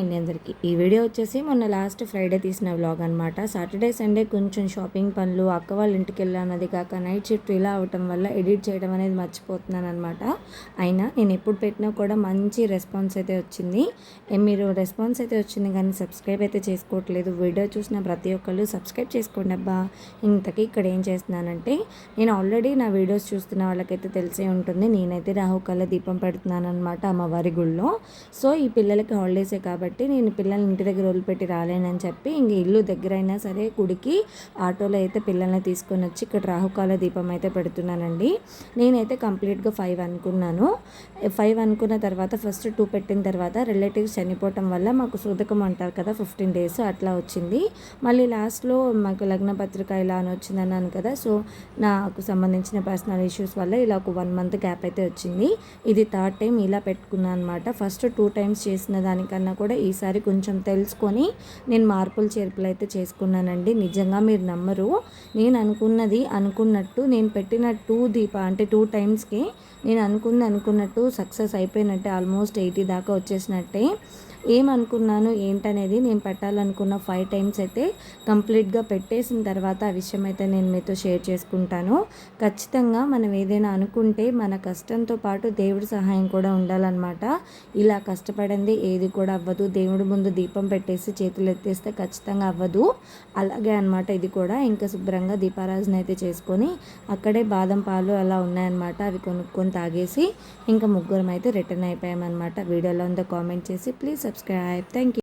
అండి అందరికీ ఈ వీడియో వచ్చేసి మొన్న లాస్ట్ ఫ్రైడే తీసిన వ్లాగ్ అనమాట. సాటర్డే సండే కొంచెం షాపింగ్ పనులు, అక్క వాళ్ళ ఇంటికి వెళ్ళానది కాక నైట్ షిఫ్ట్ ఇలా అవటం వల్ల ఎడిట్ చేయడం అనేది మర్చిపోతున్నాను అనమాట. అయినా నేను ఎప్పుడు పెట్టినా కూడా మంచి రెస్పాన్స్ అయితే వచ్చింది. మీరు రెస్పాన్స్ అయితే వచ్చింది కానీ సబ్స్క్రైబ్ అయితే చేసుకోవట్లేదు. వీడియో చూసిన ప్రతి ఒక్కళ్ళు సబ్స్క్రైబ్ చేసుకోండి అబ్బా. ఇంతకీ ఇక్కడ ఏం చేస్తున్నానంటే, నేను ఆల్రెడీ నా వీడియోస్ చూస్తున్న వాళ్ళకైతే తెలిసే ఉంటుంది, నేనైతే రాహుకాల దీపం పెడుతున్నాను అనమాట అమ్మవారి గుళ్ళో. సో ఈ పిల్లలకి హాలిడేసే కాబట్టి నేను పిల్లల్ని ఇంటి దగ్గర వదిలిపెట్టి రాలేనని చెప్పి ఇంక ఇల్లు దగ్గర అయినా సరే గుడికి ఆటోలో అయితే పిల్లల్ని తీసుకొని వచ్చి ఇక్కడ రాహుకాల దీపం అయితే పెడుతున్నానండి. నేనైతే కంప్లీట్గా 5 అనుకున్నాను. 5 అనుకున్న తర్వాత ఫస్ట్ 2 పెట్టిన తర్వాత రిలేటివ్స్ చనిపోవటం వల్ల మాకు సూతకం అంటారు కదా, 15 days అట్లా వచ్చింది. మళ్ళీ లాస్ట్లో మాకు లగ్న పత్రిక ఇలా అని వచ్చింది అన్నాను కదా. సో నాకు సంబంధించిన పర్సనల్ ఇష్యూస్ వల్ల ఇలా ఒక 1 month గ్యాప్ అయితే వచ్చింది. ఇది 3rd time ఇలా పెట్టుకున్నాను అనమాట. ఫస్ట్ 2 times చేసిన దానికన్నా కూడా ఈసారి కొంచెం తెలుసుకొని నేను మార్పులు చేర్పులు అయితే చేసుకున్నానండి. నిజంగా మీరు నమ్మరు, నేను అనుకున్నట్టు నేను పెట్టిన 2 అంటే 2 timesకి నేను అనుకున్నట్టు సక్సెస్ అయిపోయినట్టే. ఆల్మోస్ట్ 80 దాకా వచ్చేసినట్టే. ఏమనుకున్నాను ఏంటనేది నేను పెట్టాలనుకున్న 5 times అయితే కంప్లీట్గా పెట్టేసిన తర్వాత ఆ విషయం అయితే నేను మీతో షేర్ చేసుకుంటాను. ఖచ్చితంగా మనం ఏదైనా అనుకుంటే మన కష్టంతో పాటు దేవుడి సహాయం కూడా ఉండాలన్నమాట. ఇలా కష్టపడింది ఏది కూడా అవ్వదు. దేవుడి ముందు దీపం పెట్టేసి చేతులు ఎత్తేస్తే ఖచ్చితంగా అవ్వదు. అలాగే అనమాట ఇది కూడా. ఇంకా శుభ్రంగా దీపారాజన అయితే చేసుకొని అక్కడే బాదం పాలు అలా ఉన్నాయన్నమాట, అవి కొనుక్కొని తాగేసి ఇంకా ముగ్గురం అయితే రిటర్న్ అయిపోయామన్నమాట. వీడియోలో ఉందో కామెంట్ చేసి ప్లీజ్ సబ్స్క్రైబ్. Thank you.